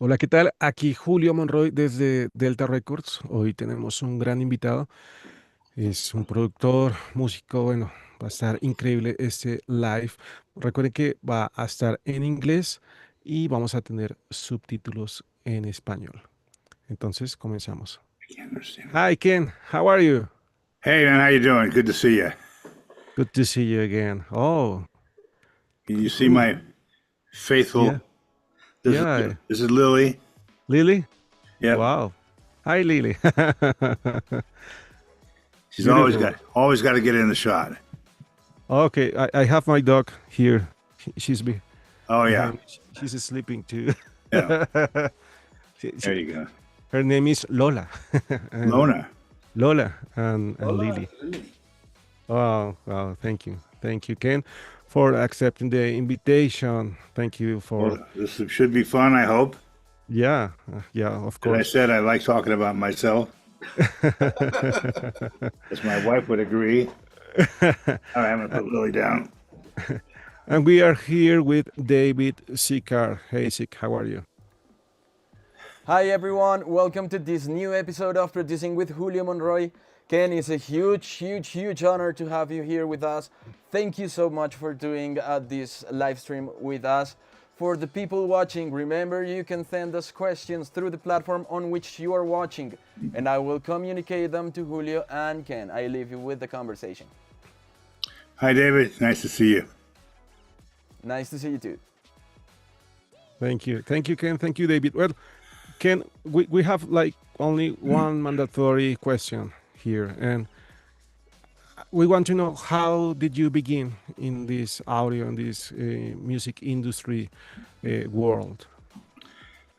Hola, ¿qué tal? Aquí Julio Monroy desde Delta Records. Hoy tenemos un gran invitado. Es un productor, músico, bueno, va a estar increíble este live. Recuerden que va a estar en inglés y vamos a tener subtítulos en español. Entonces, comenzamos. I can't understand it. Hi, Ken. How are you? Hey man, how you doing? Good to see you. Good to see you again. Oh, You see cool. my faithful. Yeah, This is yeah. this is Lily. Lily? Yep. Wow. Hi, Lily. She's always Beautiful. got to get in the shot. Okay, I have my dog here. She's Oh yeah, behind me. She's sleeping too. yeah. She- There she- you go, her name is Lola. and Lona. Lola and Hola, Lily. Lily. Oh, wow. Thank you. Thank you, Ken, for accepting the invitation. Thank you for, Well, this should be fun. I hope. yeah, yeah, of As I course. said, I like talking about myself, as my wife would agree. All right, I'm gonna put Lily down. And we are here with David Sikar. Hey, Sik, how are you? Hi everyone, welcome to this new episode of Producing with Julio Monroy. Ken, it's a huge honor to have you here with us. Thank you so much for doing this live stream with us. For the people watching, remember you can send us questions through the platform on which you are watching, and I will communicate them to Julio and Ken. I leave you with the conversation. Hi, David. Nice to see you. Nice to see you too. Thank you. Thank you, Ken. Thank you, David. Well, Ken, we have like only one mandatory question here, and we want to know how did you begin in this audio and this music industry world?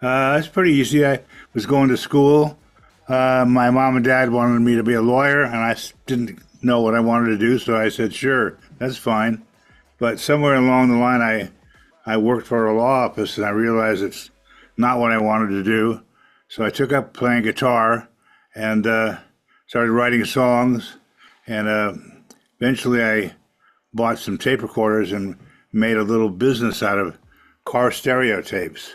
It's pretty easy. I was going to school. My mom and dad wanted me to be a lawyer, and didn't know what I wanted to do, so I said, sure, that's fine. But somewhere along the line, I worked for a law office, and I realized it's not what I wanted to do. So I took up playing guitar and started writing songs, and eventually I bought some tape recorders and made a little business out of car stereo tapes.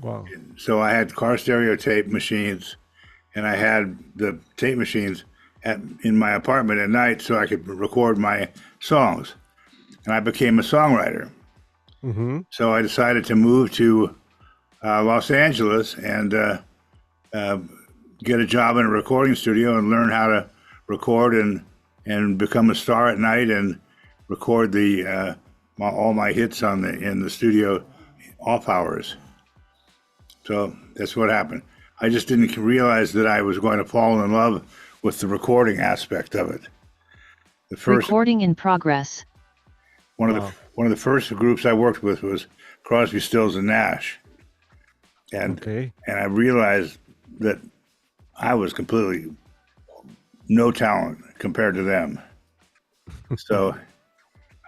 Wow. So I had car stereo tape machines, and I had the tape machines in my apartment at night so I could record my songs. And I became a songwriter. Mm-hmm. So I decided to move to Los Angeles and get a job in a recording studio and learn how to record and become a star at night and record all my hits in the studio off hours. So that's what happened. I just didn't realize that I was going to fall in love with the recording aspect of it. The first Recording in progress. Wow. one of the first groups I worked with was Crosby, Stills and Nash, and Okay. I realized that I was completely no talent compared to them. So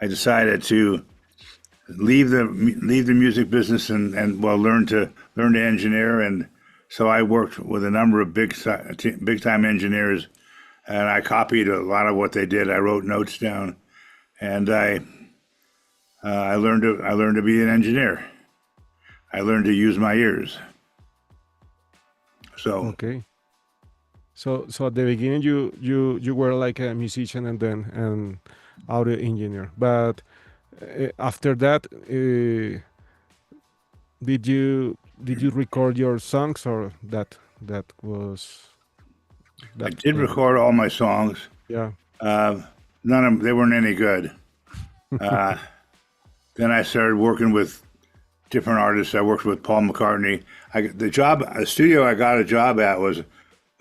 I decided to leave the music business and well learn to engineer, and so I worked with a number of big time engineers, and I copied a lot of what they did. I wrote notes down, and I learned to be an engineer. I learned to use my ears. So Okay. So at the beginning you were like a musician and then an audio engineer, but after that, did you record your songs or that was I that did record all my songs. yeah. Uh, None of them, they weren't any good. Uh, then I started working with different artists. I worked with Paul McCartney. A studio I got a job at was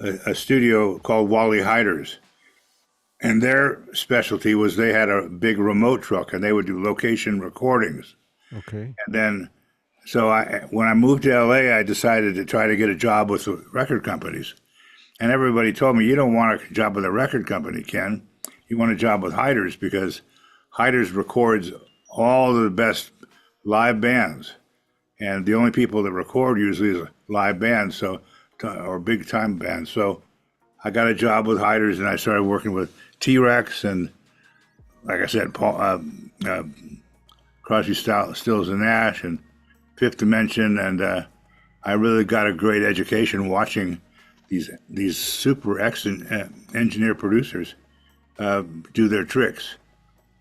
a studio called Wally Hyder's, and their specialty was they had a big remote truck, and they would do location recordings. Okay. And then, when I moved to LA, I decided to try to get a job with the record companies. And everybody told me, you don't want a job with a record company, Ken. You want a job with Hyder's because Hyder's records all the best live bands. And the only people that record usually is live bands, or big time bands. So I got a job with Hyder's, and I started working with T-Rex and, like I said, Crosby, Stills and Nash and Fifth Dimension, and I really got a great education watching these super excellent engineer producers do their tricks.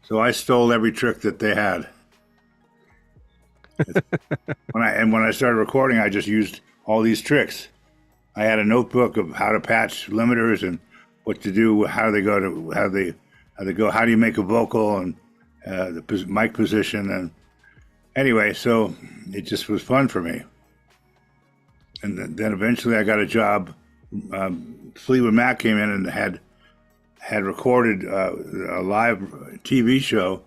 So I stole every trick that they had. When I started recording, I just used all these tricks. I had a notebook of how to patch limiters and what to do, how do you make a vocal, and the mic position, and anyway, so it just was fun for me. And then eventually I got a job. Fleetwood Mac came in and had recorded a live TV show,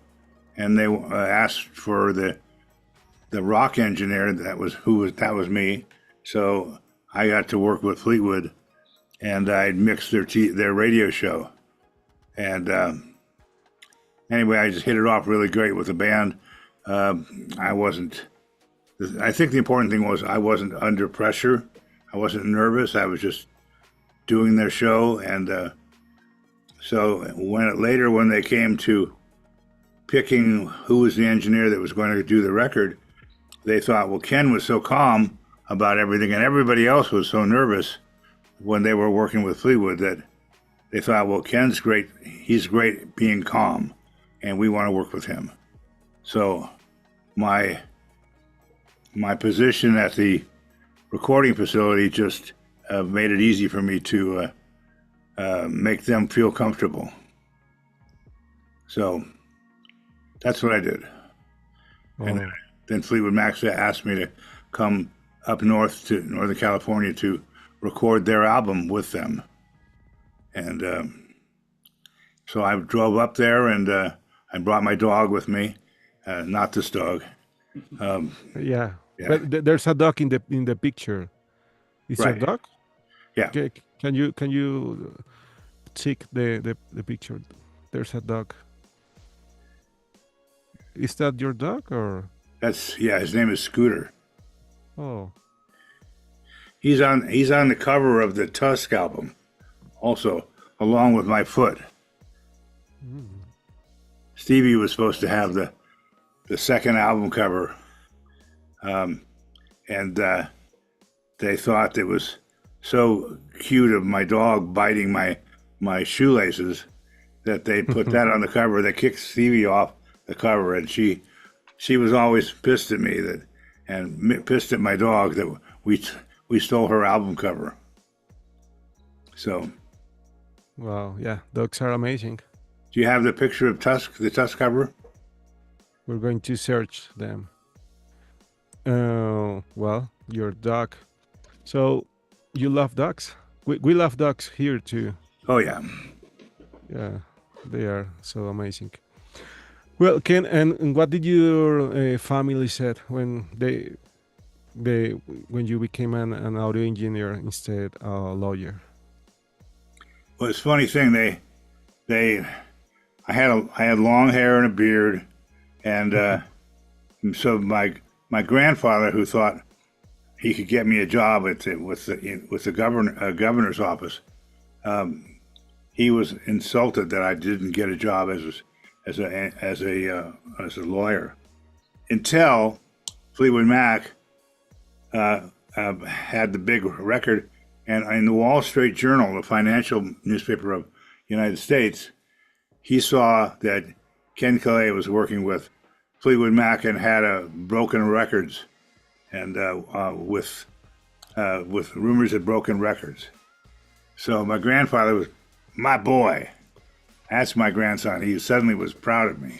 and they asked for the rock engineer. That was me. So I got to work with Fleetwood, and I mixed their radio show. And anyway, I just hit it off really great with the band. I think the important thing was I wasn't under pressure. I wasn't nervous. I was just doing their show. And so when they came to picking who was the engineer that was going to do the record, they thought, well, Ken was so calm about everything, and everybody else was so nervous when they were working with Fleetwood, that they thought, well, Ken's great. He's great being calm, and we want to work with him. So my position at the recording facility just made it easy for me to make them feel comfortable. So that's what I did. Oh. And then Fleetwood Mac asked me to come up north to Northern California to record their album with them. And so I drove up there, and I brought my dog with me, not this dog. Yeah. But there's a dog in the picture. Is right. a dog? Yeah. Okay. Can you check the picture? There's a dog. Is that your dog, or? His name is Scooter. Oh. He's on the cover of the Tusk album, also, along with my foot. Mm. Stevie was supposed to have the second album cover, and they thought it was so cute of my dog biting my shoelaces that they put that on the cover. They kicked Stevie off the cover, and she was always pissed at me and pissed at my dog that we stole her album cover. So. Wow, yeah, dogs are amazing. Do you have the picture of the Tusk cover? We're going to search them. Well, your dog. So, you love dogs? We love dogs here too. Oh, yeah. Yeah, they are so amazing. Well, Ken, and what did your family said when when you became an audio engineer instead a lawyer? Well, it's a funny thing. I had long hair and a beard, and so my grandfather, who thought he could get me a job with the governor's office, he was insulted that I didn't get a job as a lawyer, until Fleetwood Mac had the big record, and in the Wall Street Journal, the financial newspaper of the United States, he saw that Ken Caillat was working with Fleetwood Mac and had broken records, and with Rumours of Broken Records. So my grandfather was my boy. That's my grandson. He suddenly was proud of me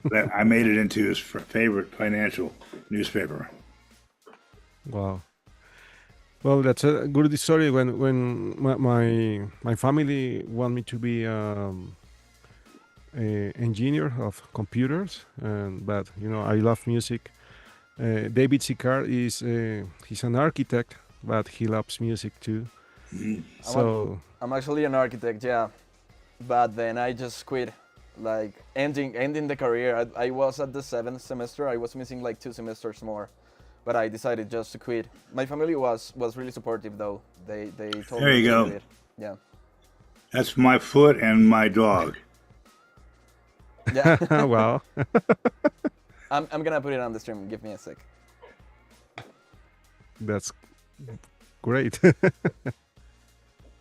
that I made it into his favorite financial newspaper. Wow. Well, that's a good story. When my family want me to be an engineer of computers, but I love music. David Sicard he's an architect, but he loves music too. Mm-hmm. So I'm actually an architect, yeah, but then I just quit, like ending the career. I was at the 7th semester. I was missing like 2 semesters more, but I decided just to quit. My family was really supportive though. They told there me you to go. quit. Yeah. That's my foot and my dog. Yeah. Wow. I'm gonna put it on the stream. Give me a sec. That's great.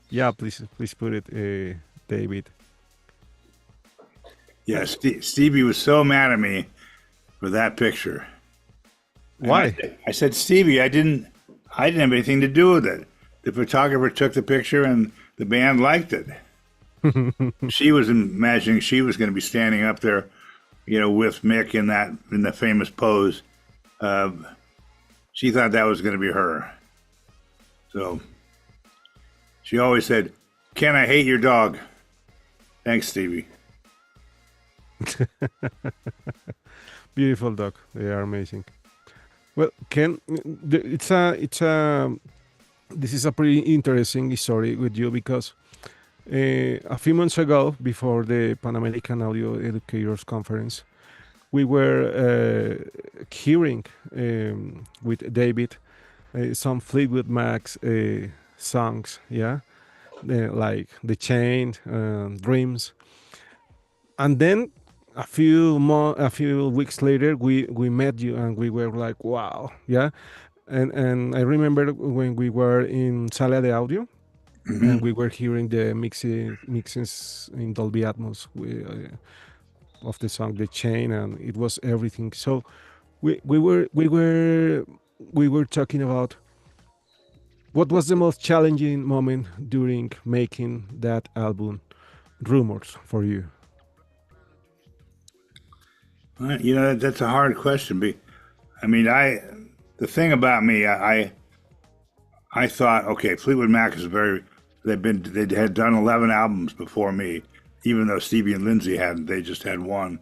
Yeah, please put it, David. Yeah, Stevie was so mad at me for that picture. And Why? I said, Stevie, I didn't have anything to do with it. The photographer took the picture and the band liked it. She was imagining she was going to be standing up there, with Mick in the famous pose. She thought that was going to be her. So she always said, "Ken, I hate your dog." Thanks, Stevie. Beautiful dog. They are amazing. Well, Ken, this is a pretty interesting story with you because a few months ago, before the Pan American Audio Educators Conference, we were hearing with David some Fleetwood Mac's songs, yeah, like The Chain, Dreams, and then a few weeks later, we met you and we were like, wow, yeah, and I remember when we were in Sala de Audio and we were hearing the mixes in Dolby Atmos of the song The Chain, and it was everything. So we were talking about what was the most challenging moment during making that album, Rumours, for you. Well, that's a hard question. I mean, the thing about me, I thought, okay, Fleetwood Mac is they had done 11 albums before me, even though Stevie and Lindsay hadn't. They just had one.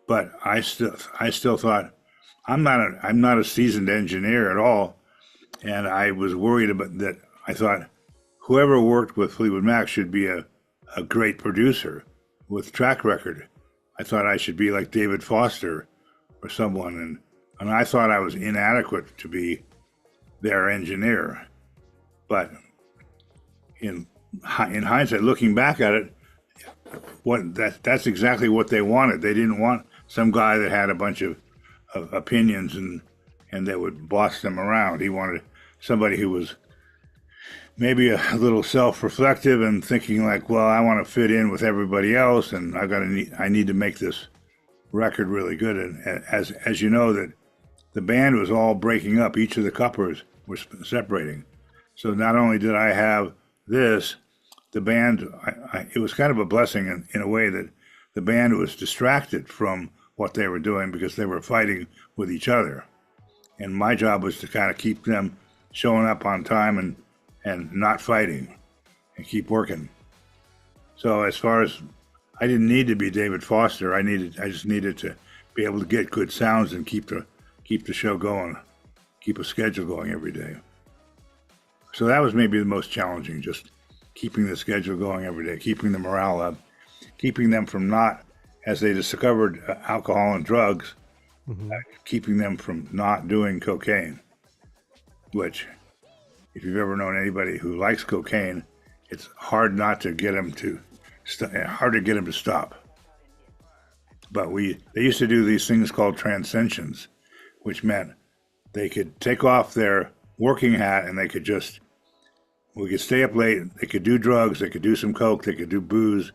But I still thought I'm not a seasoned engineer at all, and I was worried about that. I thought whoever worked with Fleetwood Mac should be a great producer with track record. I thought I should be like David Foster or someone, and I thought I was inadequate to be their engineer. But in hindsight, looking back at it, that's exactly what they wanted. They didn't want some guy that had a bunch of opinions and that would boss them around. He wanted somebody who was maybe a little self-reflective and thinking like, well, I want to fit in with everybody else, and I need to make this record really good. And as you know, that the band was all breaking up. Each of the couplers were separating. So not only did I have this, the band, it was kind of a blessing in a way that the band was distracted from what they were doing because they were fighting with each other. And my job was to kind of keep them showing up on time and not fighting and keep working. So as far as I didn't need to be David Foster, I just needed to be able to get good sounds and keep the show going, keep a schedule going every day. So that was maybe the most challenging, just keeping the schedule going every day, keeping the morale up, keeping them from not, as they discovered alcohol and drugs, keeping them from not doing cocaine, which, if you've ever known anybody who likes cocaine, it's hard not to get them to stop. But they used to do these things called transcensions, which meant they could take off their working hat and we could stay up late, they could do drugs, they could do some coke, they could do booze,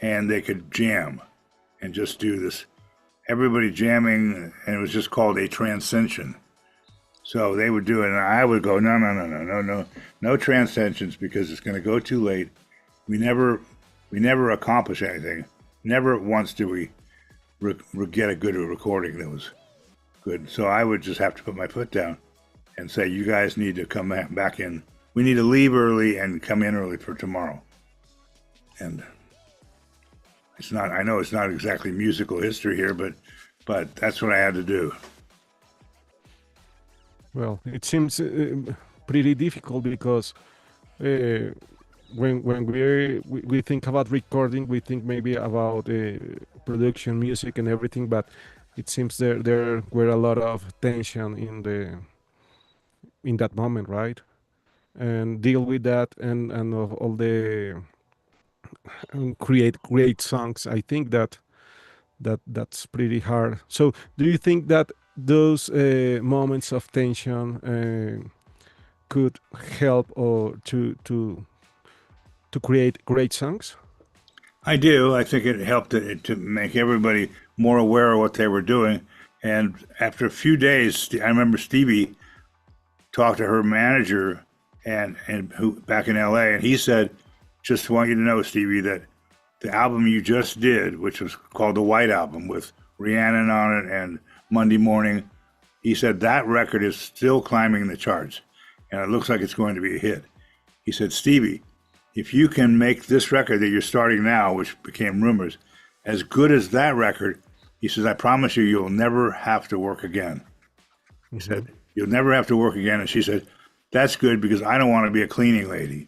and they could jam and just do this. Everybody jamming, and it was just called a transcension. So they would do it, and I would go, no transcensions, because it's going to go too late. We never accomplish anything. Never once do we get a good recording that was good. So I would just have to put my foot down and say, you guys need to come back in. We need to leave early and come in early for tomorrow. And I know it's not exactly musical history here, but that's what I had to do. Well, it seems pretty difficult because when we think about recording, we think maybe about production, music, and everything, but it seems there were a lot of tension in that moment, right? And deal with that and of all the create great songs. I think that's pretty hard. So, do you think that those moments of tension could help or to create great songs? I do. I think it helped to make everybody more aware of what they were doing. And after a few days, I remember Stevie talked to her manager and who back in LA, and he said, "Just want you to know, Stevie, that the album you just did, which was called the White Album with Rhiannon on it and Monday Morning," he said that record is still climbing the charts, and it looks like it's going to be a hit. He said, "Stevie, if you can make this record that you're starting now, which became Rumours, as good as that record," he says, "I promise you, you'll never have to work again." He said, "You'll never have to work again." And she said, "That's good because I don't want to be a cleaning lady."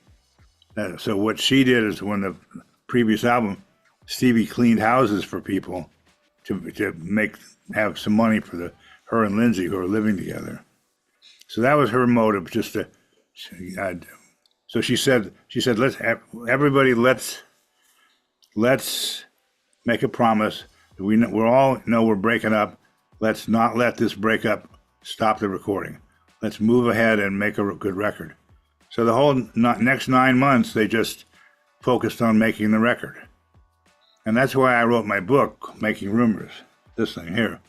So what she did is when the previous album, Stevie cleaned houses for people to have some money for her and Lindsay who are living together. So that was her motive, just to. So she said, let's make a promise. We all know we're breaking up. Let's not let this breakup stop the recording. Let's move ahead and make a good record. So the whole next 9 months, they just focused on making the record. And that's why I wrote my book, Making Rumours, this thing here,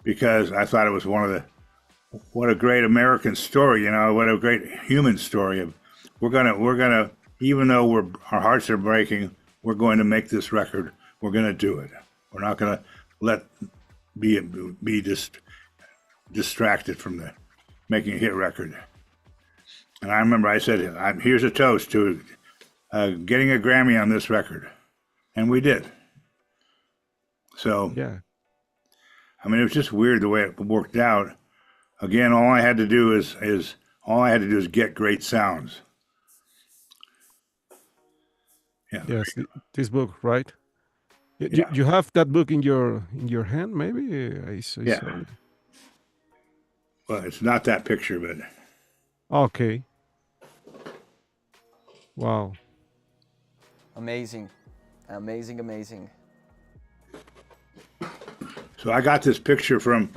because I thought it was what a great American story, what a great human story of we're gonna, even though our hearts are breaking, we're going to make this record. We're gonna do it. We're not gonna be just distracted from making a hit record. And I remember I said, "Here's a toast to getting a Grammy on this record," and we did. So Yeah. I mean, it was just weird the way it worked out. Again, all I had to do is get great sounds. Yeah. Yes, this book, right? Yeah. You have that book in your hand, maybe? I saw Yeah. it. Well, it's not that picture, but Okay. Wow. Amazing, amazing, amazing. so I got this picture from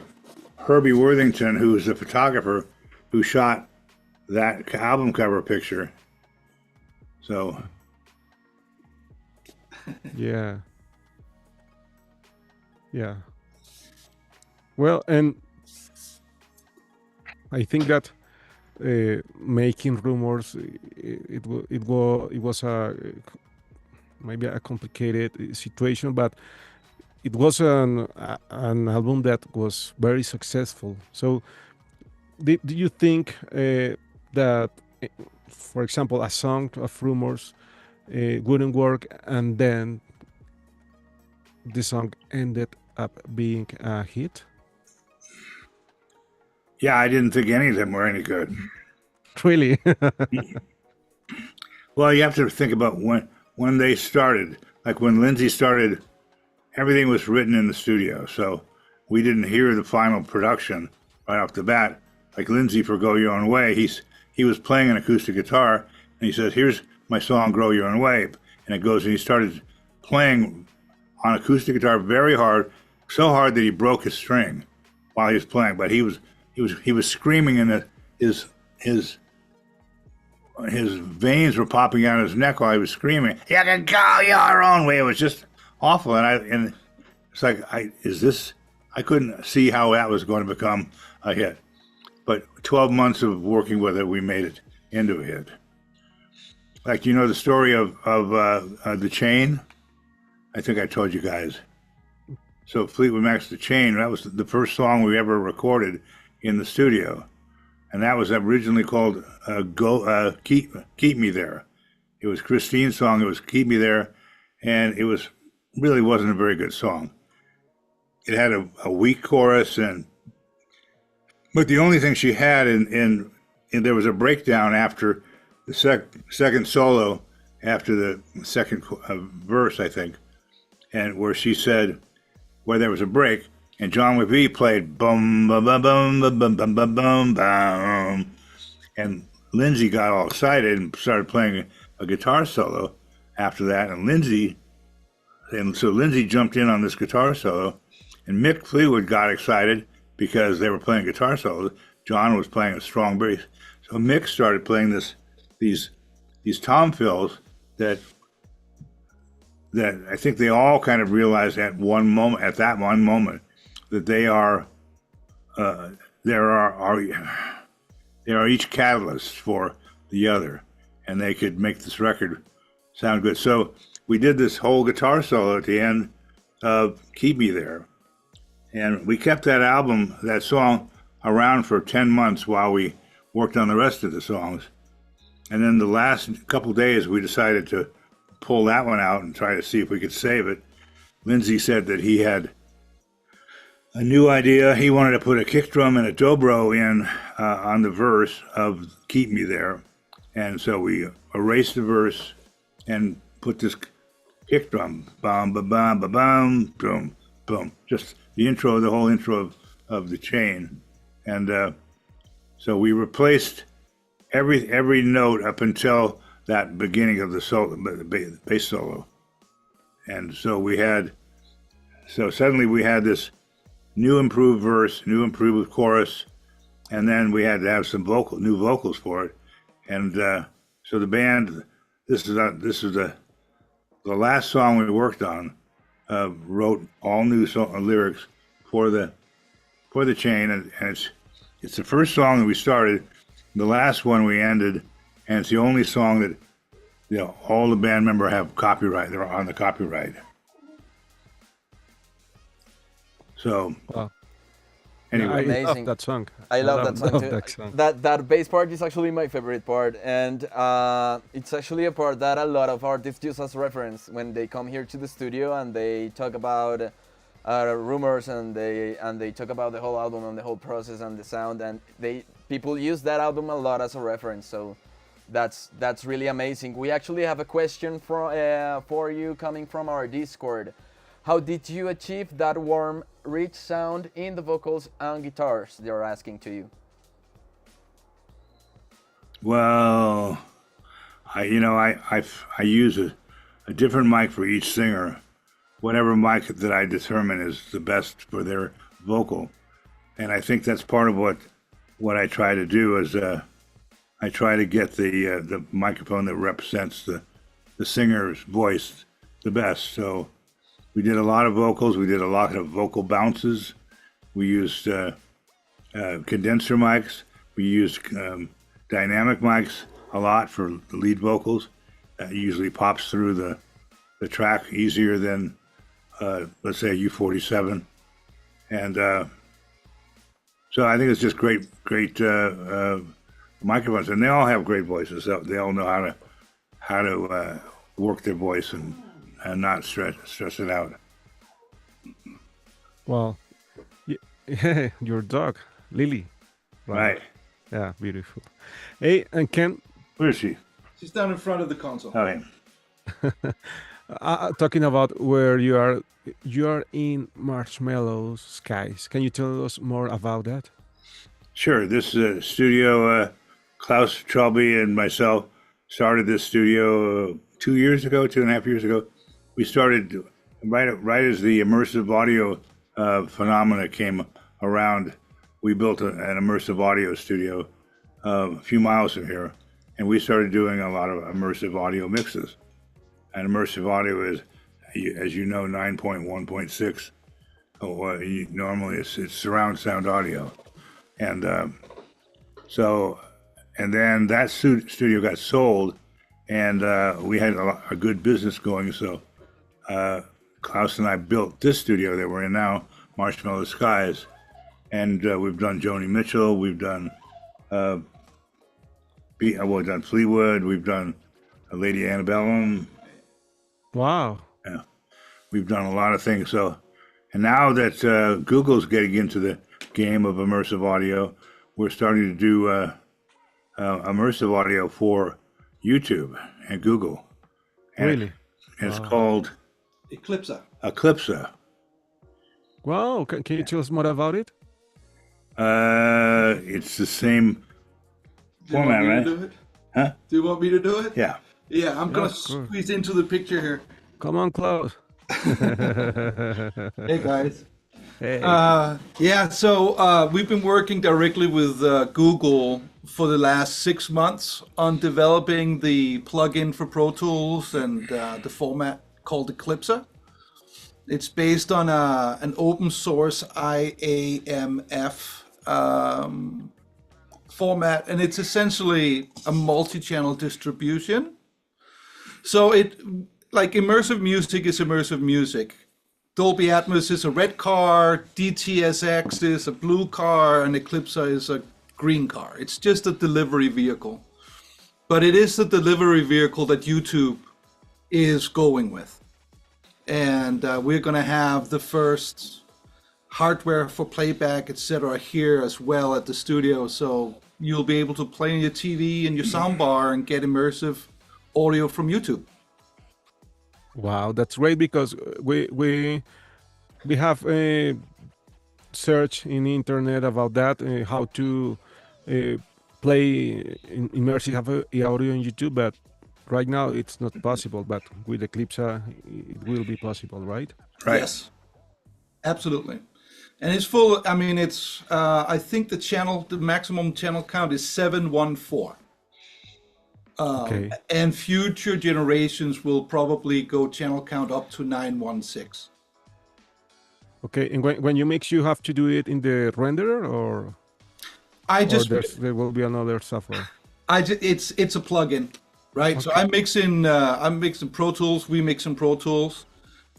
Herbie Worthington, who's the photographer who shot that album cover picture. So Yeah. Yeah. Well, and I think that making Rumors, it was maybe a complicated situation, but it was an album that was very successful. So, do you think that, for example, a song of Rumors wouldn't work, and then the song ended up being a hit? yeah, I didn't think any of them were any good. Really? Well, you have to think about when they started. Like when Lindsay started, everything was written in the studio, so we didn't hear the final production right off the bat. Like Lindsay for Go Your Own Way, he was playing an acoustic guitar, and he says, "Here's my song, Grow Your Own Way," and it goes, and he started playing on acoustic guitar very hard, so hard that he broke his string while he was playing. But he was screaming, and his veins were popping out of his neck while he was screaming, "You can go your own way." It was just awful, and it's like I couldn't see how that was going to become a hit. But 12 months of working with it, we made it into a hit. Like, you know the story of The Chain? I think I told you guys. So Fleetwood Mac's The Chain, that was the first song we ever recorded in the studio. And that was originally called Keep Me There. It was Christine's song, it was Keep Me There, and it really wasn't a very good song. It had a weak chorus, but the only thing she had in there was a breakdown after the second solo, after the second verse, I think, and where she said, where there was a break, and John McVie played bum bum bum bum bum bum bum bum bum, and Lindsay got all excited and started playing a guitar solo after that, and so Lindsay jumped in on this guitar solo, and Mick Fleetwood got excited because they were playing guitar solos. John was playing a strong bass. Mick started playing these tom fills that I think they all kind of realized at that one moment, that they are each catalysts for the other, and they could make this record sound good. So we did this whole guitar solo at the end of Keep Me There, and we kept that song around for 10 months while we worked on the rest of the songs. And then the last couple days, we decided to pull that one out and try to see if we could save it. Lindsay said that he had a new idea. He wanted to put a kick drum and a dobro in on the verse of Keep Me There. And so we erased the verse and put this kick drum, bum, ba bum, ba bum, boom, boom. Just the whole intro of the chain. And so we replaced every note up until that beginning of the solo, the bass solo. And so suddenly we had this new improved verse, new improved chorus, and then we had to have some new vocals for it. And so the band, this is the last song we worked on, wrote all new lyrics for the chain, and it's the first song that we started, the last one we ended, and it's the only song that all the band members have copyright. They're on the copyright. So, Wow. Anyway, I Amazing. love that song. I love that song love too. that song. That bass part is actually my favorite part, and it's actually a part that a lot of artists use as reference when they come here to the studio and they talk about Rumours, and they talk about the whole album and the whole process and the sound, and people use that album a lot as a reference. So that's really amazing. We actually have a question for you coming from our Discord. How did you achieve that warm, rich sound in the vocals and guitars? They're asking to you. well, I use a different mic for each singer, whatever mic that I determine is the best for their vocal, and I think that's part of what I try to do is I try to get the microphone that represents the singer's voice the best. So we did a lot of vocals. We did a lot of vocal bounces. We used condenser mics. We used dynamic mics a lot for the lead vocals. That usually pops through the track easier than, let's say, a U47. And so I think it's just great microphones. And they all have great voices. So they all know how to work their voice and not stress it out. Well, your dog, Lily. Right. Yeah, beautiful. Hey, and Ken, Where is she? She's down in front of the console. Okay. talking about where you are in Marshmallow Skies. Can you tell us more about that? Sure. This studio, Klaus Trelby and myself started this studio 2.5 years ago. We started right as the immersive audio phenomena came around. We built an immersive audio studio a few miles from here, and we started doing a lot of immersive audio mixes. And immersive audio is, as you know, 9.1.6. Normally it's surround sound audio. And and then that studio got sold, and we had a good business going. So Klaus and I built this studio that we're in now, Marshmallow Skies. And we've done Joni Mitchell, we've done done Fleetwood, we've done Lady Antebellum. Wow. Yeah, we've done a lot of things. So, and now that Google's getting into the game of immersive audio, we're starting to do immersive audio for YouTube and Google. And Really? It's called Eclipsa. Wow. Can you tell us more about it? It's the same format, right? Do it? Huh? Do you want me to do it? Yeah. Yeah, I'm gonna of course. squeeze into the picture here. Come on, Klaus. Hey guys. Hey. Yeah, so we've been working directly with Google for the last 6 months on developing the plugin for Pro Tools and the format called Eclipse. It's based on an open source IAMF format, and it's essentially a multi-channel distribution. So like immersive music is immersive music. Dolby Atmos is a red car, DTSX is a blue car, and Eclipse is a green car. It's just a delivery vehicle. But it is the delivery vehicle that YouTube is going with. And we're going to have the first hardware for playback, etc. here as well at the studio. So you'll be able to play on your TV and your soundbar and get immersive audio from YouTube. Wow, that's great because we have a search in the internet about that, how to play immersive audio on YouTube, but right now it's not possible. But with Eclipse, it will be possible, right? Right. Yes, absolutely. And it's full. I mean, it's. I think the maximum channel count is 714. Okay. And future generations will probably go channel count up to 916. Okay, and when you mix, you have to do it in the renderer, or there will be another software. It's a plugin, right? Okay. So I'm mixing Pro Tools. We mix in Pro Tools,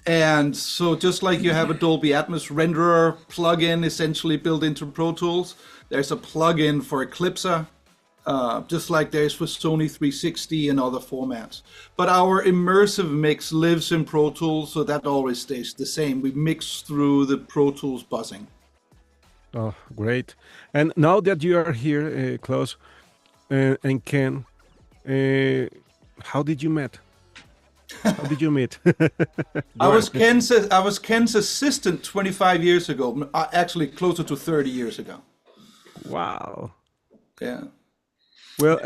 and so just like you have a Dolby Atmos renderer plugin essentially built into Pro Tools, there's a plugin for Eclipse. Just like there's for Sony 360 and other formats. But our immersive mix lives in Pro Tools, so that always stays the same. We mix through the Pro Tools buzzing. Oh, great! And now that you are here, Klaus and Ken, how did you meet? How did you meet? I was Ken's assistant 25 years ago, actually closer to 30 years ago. Wow. Yeah. Well,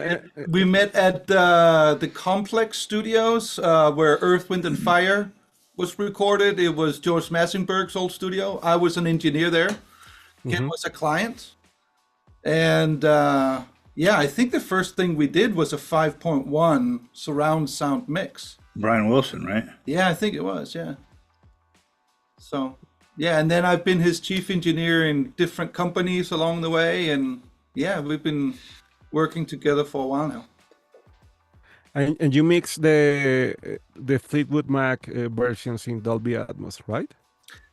We met at the Complex Studios, where Earth, Wind and Fire was recorded. It was George Massenberg's old studio. I was an engineer there. Ken was a client. And I think the first thing we did was a 5.1 surround sound mix. Brian Wilson, right? Yeah, I think it was, yeah. So, yeah, and then I've been his chief engineer in different companies along the way. And yeah, we've been working together for a while now. and you mix the Fleetwood Mac versions in Dolby Atmos, right?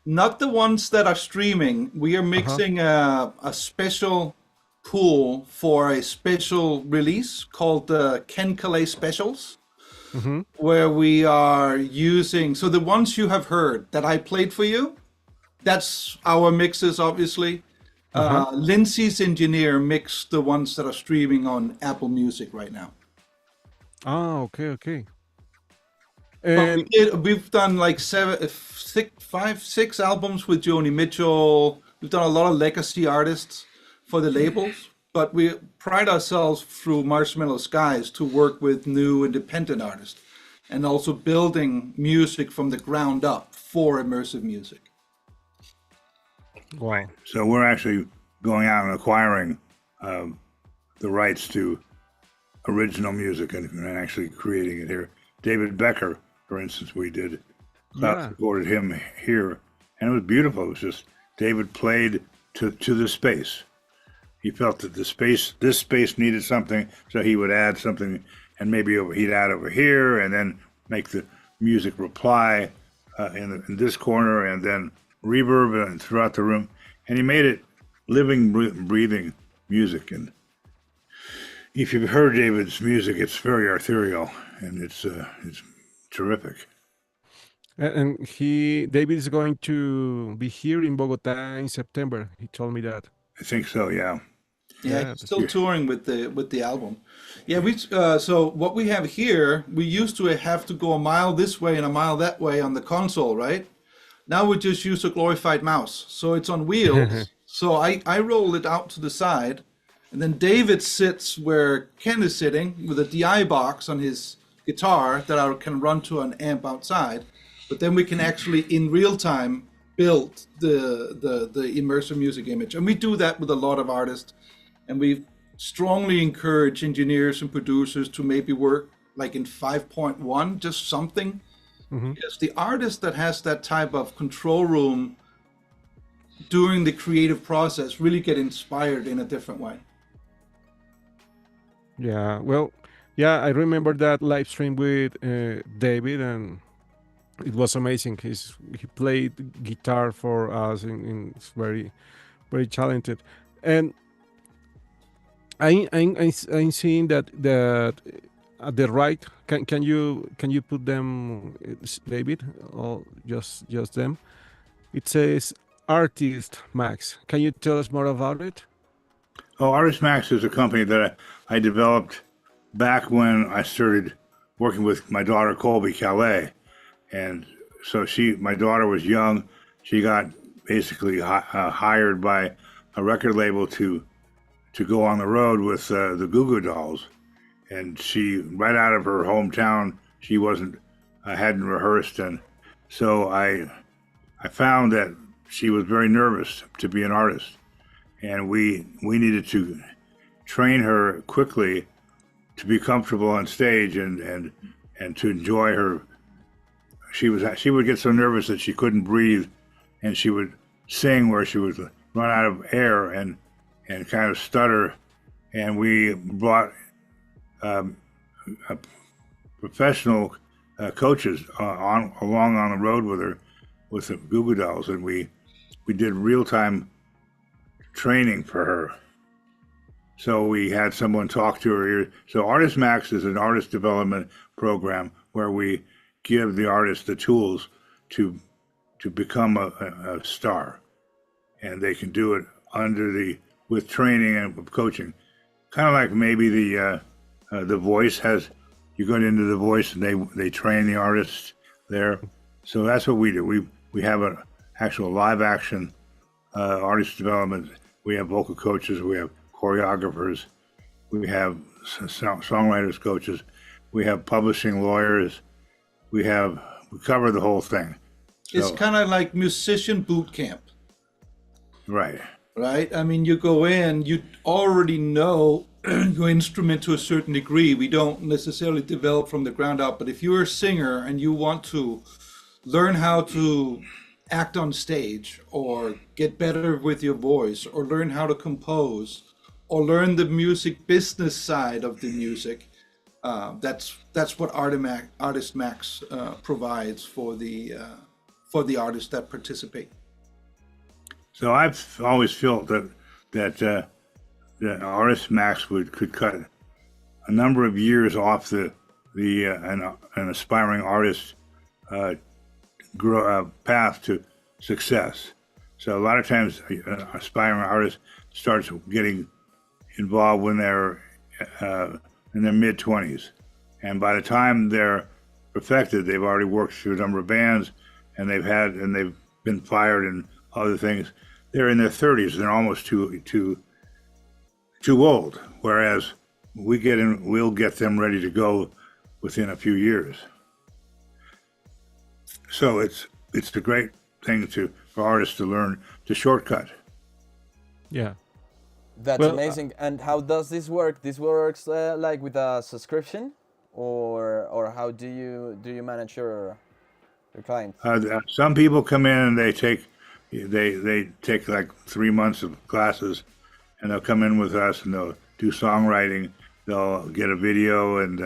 Not the ones that are streaming. We are mixing a special pool for a special release called the Ken Caillat Specials, where we are using, so the ones you have heard that I played for you, that's our mixes, obviously. Lindsay's engineer mixed the ones that are streaming on Apple Music right now. Ah, okay. But And we've done like 6 albums with Joni Mitchell. We've done a lot of legacy artists for the labels, but we pride ourselves through Marshmallow Skies to work with new independent artists and also building music from the ground up for immersive music. wow. So we're actually going out and acquiring the rights to original music and actually creating it here. David Becker, for instance, we did. Yeah. Recorded him here, and it was beautiful. It was just David played to the space. He felt that this space needed something, so he would add something, and maybe he'd add over here, and then make the music reply in this corner, and then reverb and throughout the room, and he made it living, breathing music. And if you've heard David's music, it's very ethereal, and it's terrific. And David is going to be here in Bogota in September. He told me that. I think so, yeah. Yeah, he's still touring with the album. Yeah, so what we have here, we used to have to go a mile this way and a mile that way on the console, right? Now we just use a glorified mouse, so it's on wheels. So I roll it out to the side, and then David sits where Ken is sitting with a DI box on his guitar that I can run to an amp outside. But then we can actually, in real time, build the immersive music image. And we do that with a lot of artists. And we strongly encourage engineers and producers to maybe work like in 5.1, just something. Because the artist that has that type of control room during the creative process really get inspired in a different way. Yeah, well, yeah, I remember that live stream with David, and it was amazing. He played guitar for us, and it's very, very talented. And I'm seeing that at the right, can you put them, David, or just them? It says Artist Max. Can you tell us more about it? Oh, Artist Max is a company that I developed back when I started working with my daughter Colby Caillat, and so my daughter was young. She got basically hired by a record label to go on the road with the Goo Goo Dolls, and she right out of her hometown, she hadn't rehearsed, and so I found that she was very nervous to be an artist, and we needed to train her quickly to be comfortable on stage and to enjoy her. She would get so nervous that she couldn't breathe, and she would sing where she would run out of air and kind of stutter. And we brought professional coaches along on the road with her, with the Goo Goo Dolls, and we did real-time training for her. So we had someone talk to her. So Artist Max is an artist development program where we give the artist the tools to become a star, and they can do it with training and coaching. Kind of like maybe the Voice has, you go into the Voice and they train the artists there. So that's what we do. We have an actual live action artist development. We have vocal coaches, we have choreographers, we have songwriters coaches, we have publishing lawyers, we cover the whole thing. It's kind of like musician boot camp. Right. Right? I mean, you go in, you already know your instrument to a certain degree. We don't necessarily develop from the ground up, but if you're a singer and you want to learn how to act on stage or get better with your voice or learn how to compose or learn the music business side of the music, that's what Artist Max provides for the artists that participate. So I've always felt that Artist Max could cut a number of years off an aspiring artist path to success. So a lot of times, an aspiring artist starts getting involved when they're in their mid-20s, and by the time they're perfected, they've already worked through a number of bands, and they've been fired and other things. They're in their 30s, and they're almost too old. Whereas we'll get them ready to go within a few years. So it's a great thing for artists to learn to shortcut. Yeah. That's amazing. And how does this work? This works like with a subscription, or how do you manage your clients? Some people come in and they take like 3 months of classes, and they'll come in with us and they'll do songwriting. They'll get a video and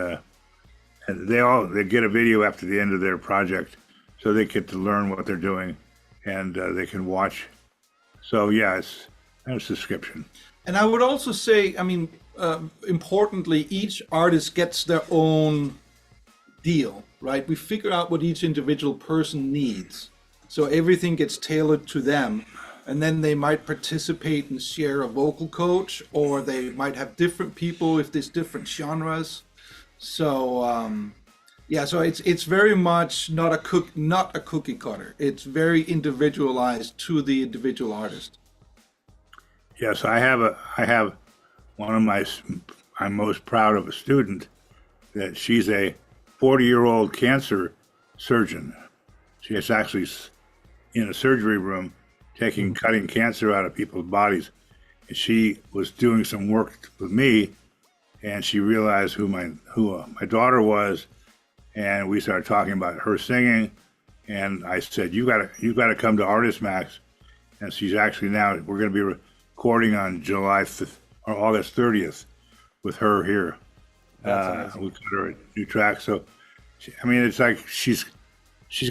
they get a video after the end of their project, so they get to learn what they're doing, and they can watch. So yeah, it's a subscription. And I would also say, I mean, importantly, each artist gets their own deal, right? We figure out what each individual person needs. So everything gets tailored to them. And then they might participate and share a vocal coach, or they might have different people if there's different genres. So, so it's very much not a cookie cutter. It's very individualized to the individual artist. Yes, I have one of I'm most proud of a student that she's a 40-year-old cancer surgeon. She has actually in a surgery room, cutting cancer out of people's bodies. And she was doing some work with me, and she realized who my daughter was, and we started talking about her singing. And I said, you gotta come to Artist Max. And she's actually now, we're going to be recording on July 5th or August 30th with her here. That's We got her a new track. So, it's like she's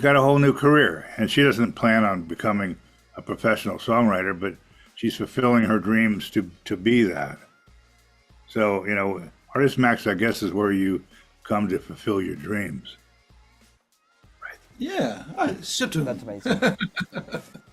got a whole new career, and she doesn't plan on becoming a professional songwriter, but she's fulfilling her dreams to be that. So, Artist Max, I guess, is where you come to fulfill your dreams. Yeah, That's amazing.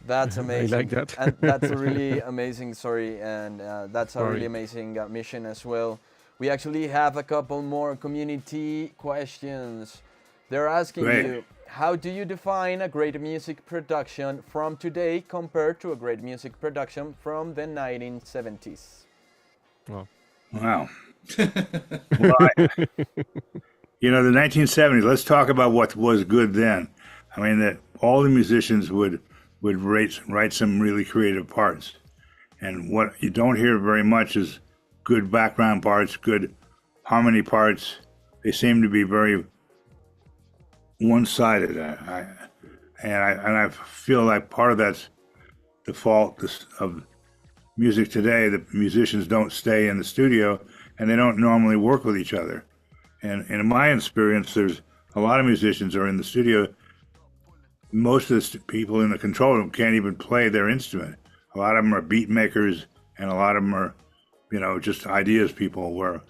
That's amazing. I like that. And that's a really amazing story, and that's a really amazing mission as well. We actually have a couple more community questions. They're asking you, how do you define a great music production from today compared to a great music production from the 1970s? Well, Wow. The 1970s, let's talk about what was good then. That all the musicians would write some really creative parts. And what you don't hear very much is good background parts, good harmony parts. They seem to be very one-sided. I feel like part of that's the fault of music today. The musicians don't stay in the studio, and they don't normally work with each other. And in my experience, there's a lot of musicians are in the studio. Most of the people in the control room can't even play their instrument. A lot of them are beat makers, and a lot of them are, just ideas people. Where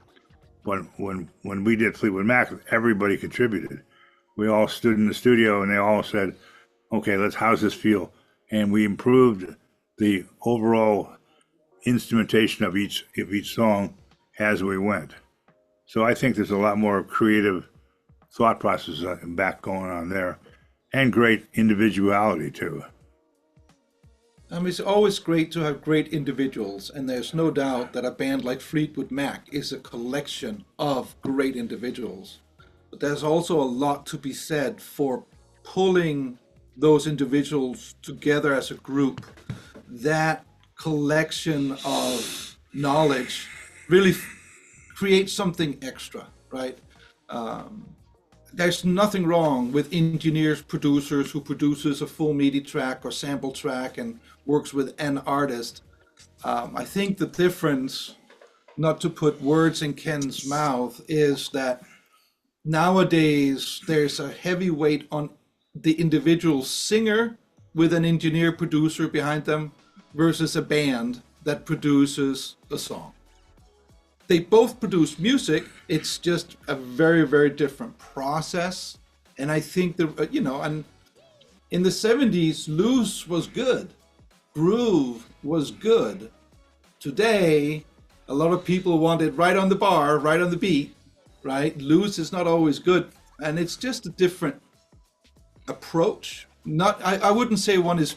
when we did Fleetwood Mac, everybody contributed. We all stood in the studio, and they all said, "Okay, how's this feel?" And we improved the overall instrumentation of each song as we went. So I think there's a lot more creative thought process back going on there, and great individuality too. It's always great to have great individuals, and there's no doubt that a band like Fleetwood Mac is a collection of great individuals. But there's also a lot to be said for pulling those individuals together as a group. That collection of knowledge really create something extra, right? There's nothing wrong with engineers, producers who produces a full MIDI track or sample track and works with an artist. I think the difference, not to put words in Ken's mouth, is that nowadays there's a heavy weight on the individual singer with an engineer producer behind them versus a band that produces a song. They both produce music. It's just a very, very different process. And I think and in the 70s, loose was good. Groove was good. Today, a lot of people want it right on the bar, right on the beat, right? Loose is not always good. And it's just a different approach. I wouldn't say one is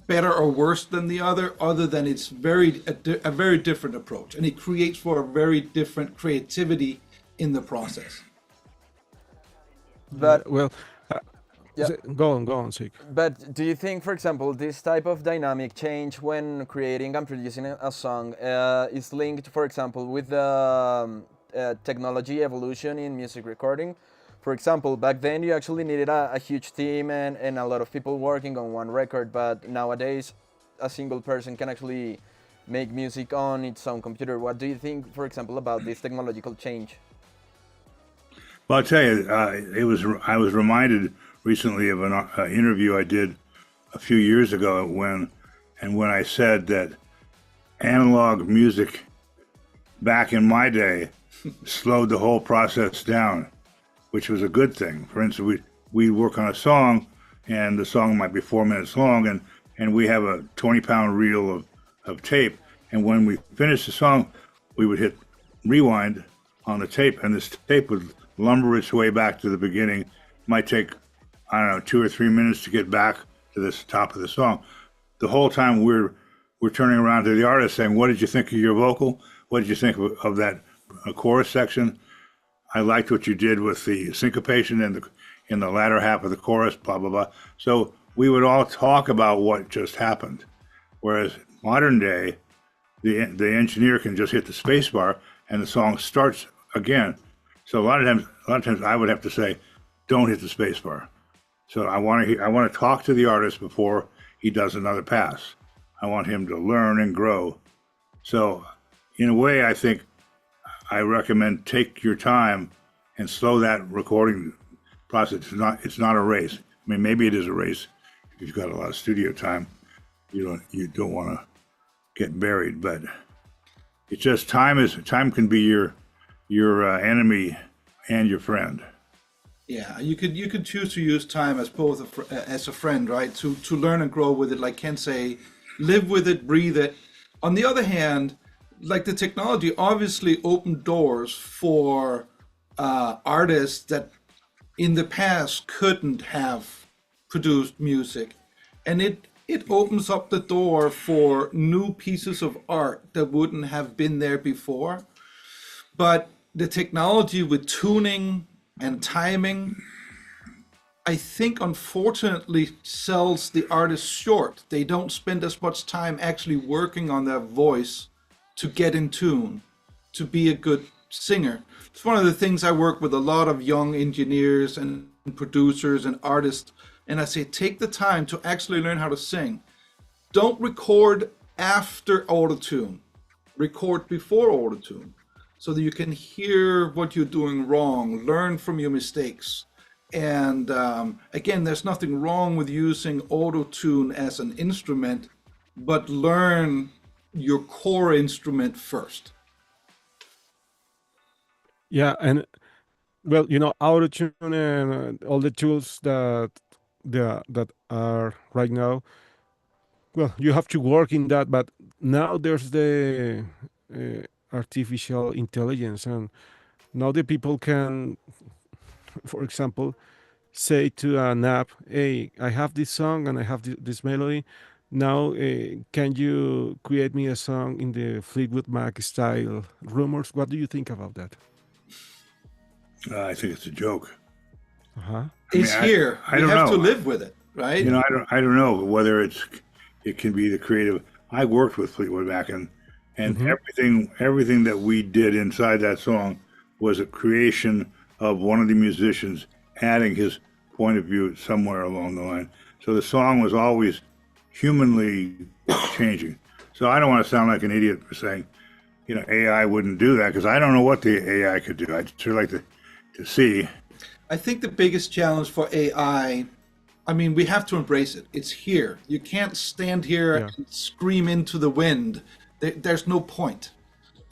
better or worse than the other than it's a very different approach, and it creates for a very different creativity in the process. But go on, Sig. But do you think, for example, this type of dynamic change when creating and producing a song is linked, for example, with the technology evolution in music recording? For example, back then you actually needed a huge team and a lot of people working on one record, but nowadays a single person can actually make music on its own computer. What do you think, for example, about this technological change? Well, I'll tell you, I was reminded recently of an interview I did a few years ago when I said that analog music back in my day slowed the whole process down, which was a good thing. For instance, we work on a song, and the song might be 4 minutes long, and we have a 20-pound reel of tape. And when we finished the song, we would hit rewind on the tape, and this tape would lumber its way back to the beginning. It might take, 2 or 3 minutes to get back to the top of the song. The whole time we're turning around to the artist saying, "What did you think of your vocal? What did you think of that chorus section? I liked what you did with the syncopation in the latter half of the chorus, blah, blah, blah." So we would all talk about what just happened. Whereas modern day, the engineer can just hit the space bar and the song starts again. So a lot of times I would have to say, don't hit the space bar. So I want to talk to the artist before he does another pass. I want him to learn and grow. So in a way, I think I recommend take your time and slow that recording process. It's not a race. I mean, maybe it is a race if you've got a lot of studio time. You don't want to get buried, but it's just time can be your enemy and your friend. Yeah, you could choose to use time as both as a friend, right? To learn and grow with it, like Ken say, live with it, breathe it. On the other hand, like the technology obviously opened doors for artists that in the past couldn't have produced music, and it opens up the door for new pieces of art that wouldn't have been there before. But the technology with tuning and timing, I think unfortunately sells the artist short. They don't spend as much time actually working on their voice to get in tune, to be a good singer. It's one of the things I work with a lot of young engineers and producers and artists, and I say, take the time to actually learn how to sing. Don't record after auto-tune, record before auto-tune, so that you can hear what you're doing wrong, learn from your mistakes. And again, there's nothing wrong with using auto-tune as an instrument, but learn your core instrument first. Yeah, and well, autotune and all the tools that are right now. Well, you have to work in that, but now there's the uh, artificial intelligence, and now the people can, for example, say to an app, "Hey, I have this song and I have this melody. Now, can you create me a song in the Fleetwood Mac style, Rumours?" What do you think about that? I think it's a joke. Uh-huh. It's here. I We don't have know. to live with it, right? I don't know whether it can be the creative. I worked with Fleetwood Mac, and everything that we did inside that song was a creation of one of the musicians adding his point of view somewhere along the line. So the song was always humanly changing. So I don't want to sound like an idiot for saying, AI wouldn't do that, because I don't know what the AI could do. I'd sure like to see. I think the biggest challenge for AI, I mean, we have to embrace it. It's here. You can't stand here Yeah. and scream into the wind. There's no point.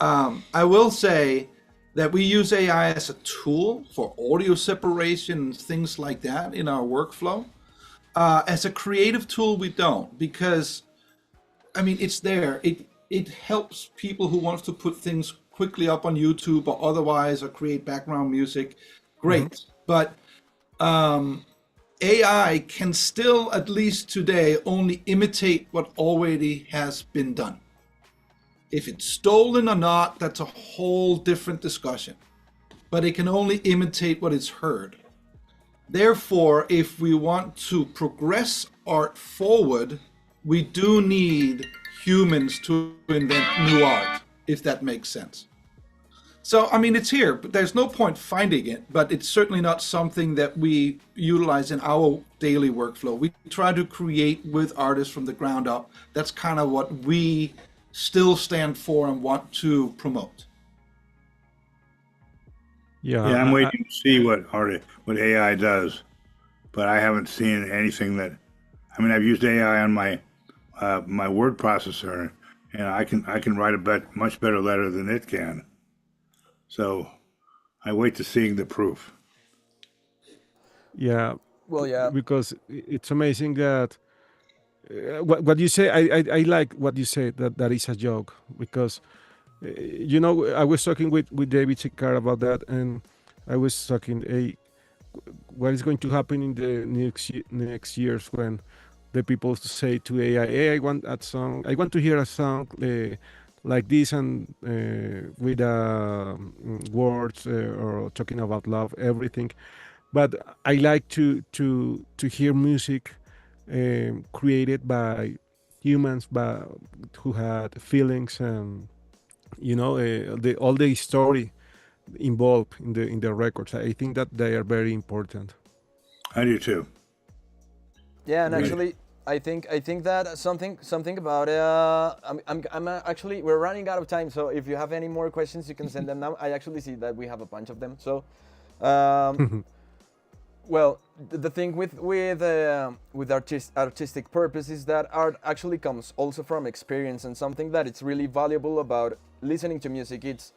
I will say that we use AI as a tool for audio separation and things like that in our workflow. As a creative tool, we don't, because, I mean, it's there. It helps people who want to put things quickly up on YouTube or otherwise, or create background music. Great. But AI can still, at least today, only imitate what already has been done. If it's stolen or not, that's a whole different discussion. But it can only imitate what is heard. Therefore, if we want to progress art forward, we do need humans to invent new art, if that makes sense. So, I mean, it's here, but there's no point finding it, but it's certainly not something that we utilize in our daily workflow. We try to create with artists from the ground up. That's kind of what we still stand for and want to promote. Yeah, Yeah, I'm waiting to see what AI does, but I haven't seen anything that. I mean, I've used AI on my word processor, and I can write a much better letter than it can. So I wait to seeing the proof. yeah, Well, yeah. because it's amazing that what you say. I like what you say, that is a joke, because I was talking with David Sikar about that, and I was talking, what is going to happen in the next years when the people say to AI, "Hey, I want that song. I want to hear a song like this, and with words or talking about love, everything." But I like to hear music created by humans, who had feelings, and the all the story involved in the records. I think that they are very important. I do too. Yeah, and Right. actually, I think that something about I'm actually we're running out of time. So if you have any more questions, you can send them now. I actually see that we have a bunch of them. So, well, the thing with artistic purpose is that art actually comes also from experience, and something that it's really valuable about listening to music. It's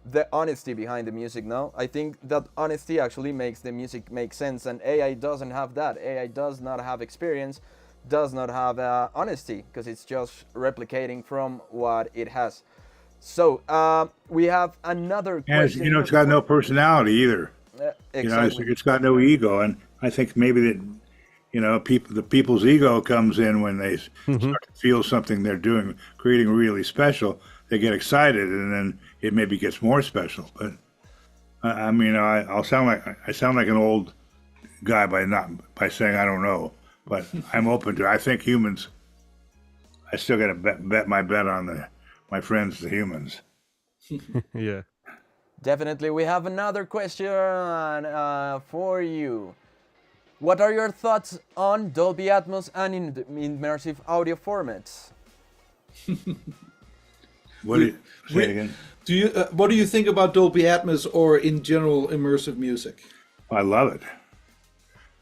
the honesty behind the music. No, I think that honesty actually makes the music make sense, and AI doesn't have that. AI does not have experience, does not have honesty, because it's just replicating from what it has. So we have another And question. it's got no personality either. Exactly. It's got no ego, and I think maybe that the people's ego comes in when they start to feel something they're doing, creating really special. They get excited, and then it maybe gets more special. But I mean, I sound like an old guy by saying I don't know, but I'm open to it. I think humans. I still got to bet my bet on my friends, the humans. Yeah. Definitely. We have another question for you. What are your thoughts on Dolby Atmos and immersive audio formats? What do you say it again? What do you think about Dolby Atmos or in general immersive music? I love it.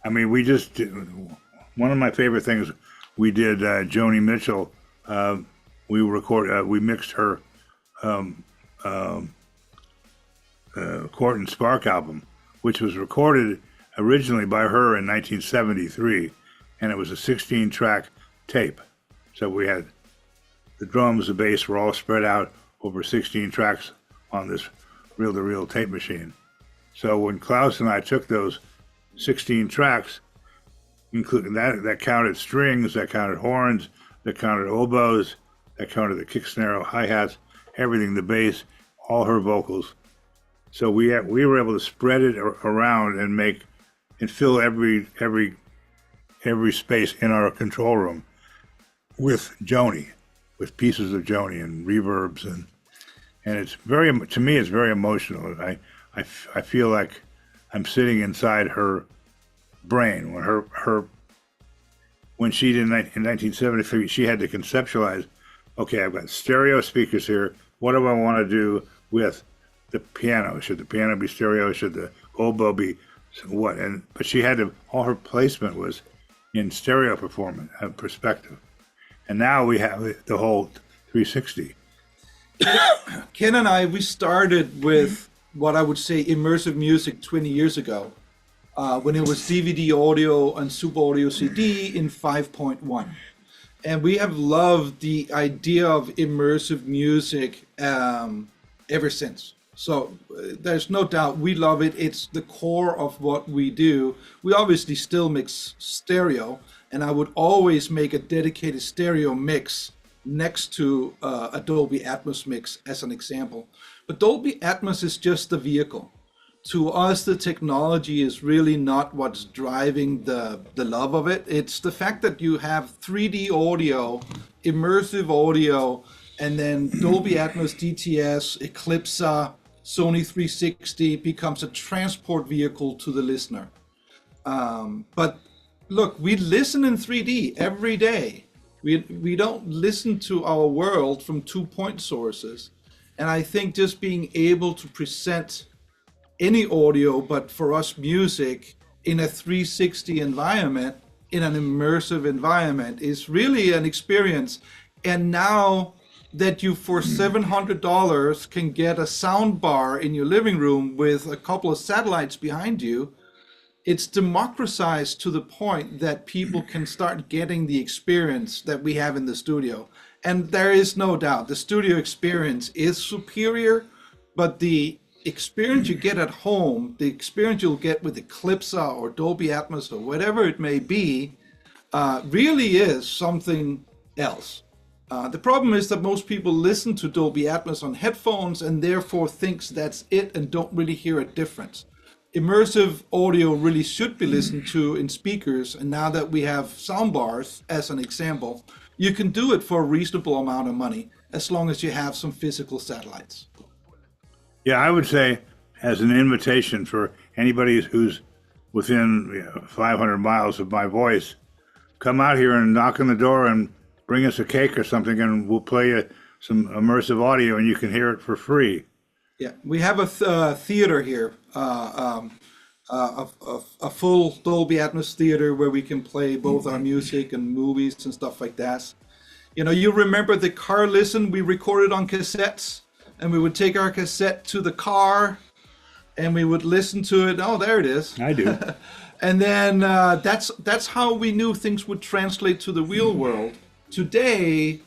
I mean, we just did, one of my favorite things we did. Joni Mitchell. We mixed her Court and Spark album, which was recorded originally by her in 1973, and it was a 16-track tape. So we had the drums, the bass were all spread out over 16 tracks on this reel-to-reel tape machine. So when Klaus and I took those 16 tracks, including that counted strings, that counted horns, that counted oboes, that counted the kick, snare, hi-hats, everything, the bass, all her vocals. So we were able to spread it around and fill every space in our control room with Joni, with pieces of Joni and reverbs, and it's to me it's very emotional. I feel like I'm sitting inside her brain when she did in 1973. She had to conceptualize. Okay, I've got stereo speakers here. What do I want to do with the piano? Should the piano be stereo? Should the oboe be what? But she had to. All her placement was in stereo perspective, and now we have the whole 360. Ken and I, we started with what I would say immersive music 20 years ago, when it was DVD audio and Super Audio CD in 5.1. And we have loved the idea of immersive music ever since. So there's no doubt we love it. It's the core of what we do. We obviously still mix stereo, and I would always make a dedicated stereo mix next to a Dolby Atmos mix as an example. But Dolby Atmos is just the vehicle. To us, the technology is really not what's driving the love of it. It's the fact that you have 3D audio, immersive audio, and then Dolby Atmos, DTS, Eclipse, Sony 360 becomes a transport vehicle to the listener. But look, we listen in 3D every day. We don't listen to our world from 2-point sources. And I think just being able to present any audio, but for us music, in a 360 environment, in an immersive environment, is really an experience. And now that you for $700 can get a sound bar in your living room with a couple of satellites behind you, it's democratized to the point that people can start getting the experience that we have in the studio. And there is no doubt the studio experience is superior, but the experience you get at home, the experience you'll get with Eclipse or Dolby Atmos or whatever it may be, really is something else. The problem is that most people listen to Dolby Atmos on headphones and therefore thinks that's it and don't really hear a difference. immersive audio really should be listened to in speakers. And now that we have sound bars, as an example, you can do it for a reasonable amount of money, as long as you have some physical satellites. Yeah, I would say as an invitation for anybody who's within 500 miles of my voice, come out here and knock on the door and bring us a cake or something, and we'll play you some immersive audio and you can hear it for free. Yeah, we have a theater here, a full Dolby Atmos theater where we can play both our music and movies and stuff like that. You know, you remember the car listen, we recorded on cassettes, and we would take our cassette to the car and we would listen to it. Oh, there it is. I do. And then that's how we knew things would translate to the real world. Today,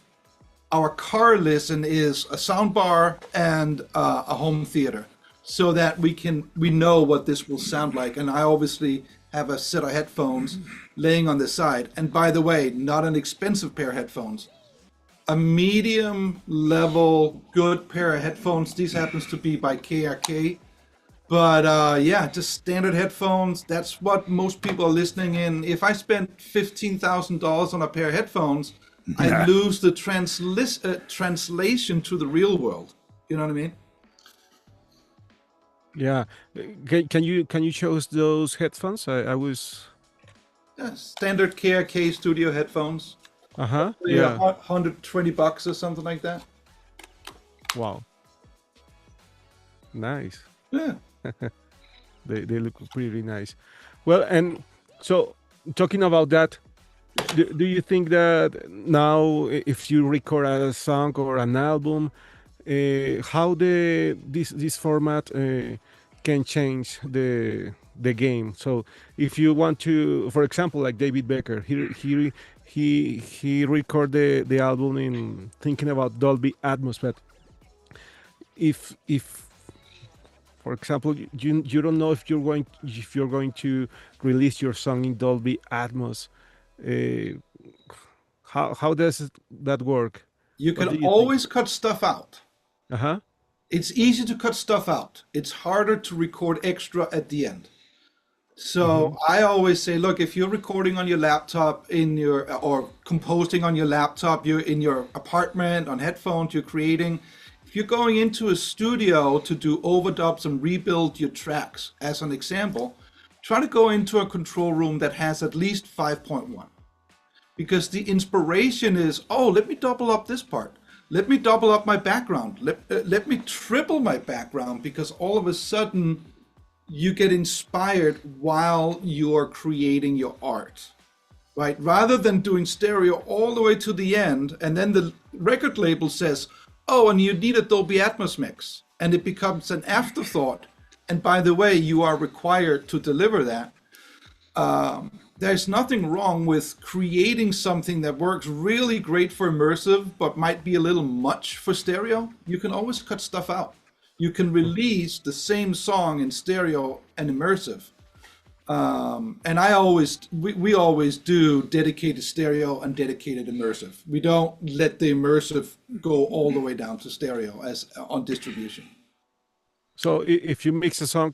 our car listen is a sound bar and a home theater, so that we know what this will sound like. And I obviously have a set of headphones laying on the side. And by the way, not an expensive pair of headphones. A medium level good pair of headphones. These happens to be by KRK. But yeah, just standard headphones. That's what most people are listening in. If I spent $15,000 on a pair of headphones, I lose the translation to the real world. You know what I mean? Yeah. Can you show us those headphones? I was. Yeah, standard KRK studio headphones. Yeah. $120 or something like that. Wow. Nice. Yeah. They look pretty nice. Well, and so talking about that, do you think that now if you record a song or an album, how this format can change the game? So if you want to, for example, like David Becker, he recorded the album in thinking about Dolby Atmos, but if for example, you don't know if you're going to release your song in Dolby Atmos. How does that work? You can always cut stuff out. It's easy to cut stuff out. It's harder to record extra at the end. So I always say, look, if you're recording on your laptop or composing on your laptop, you're in your apartment on headphones, you're creating. If you're going into a studio to do overdubs and rebuild your tracks, as an example, try to go into a control room that has at least 5.1. Because the inspiration is, oh, let me double up this part. Let me double up my background. Let me triple my background, because all of a sudden you get inspired while you're creating your art, right? Rather than doing stereo all the way to the end, and then the record label says, oh, and you need a Dolby Atmos mix, and it becomes an afterthought. And by the way, you are required to deliver that. There's nothing wrong with creating something that works really great for immersive, but might be a little much for stereo. You can always cut stuff out. You can release the same song in stereo and immersive. And we always do dedicated stereo and dedicated immersive. We don't let the immersive go all the way down to stereo as on distribution. So if you mix a song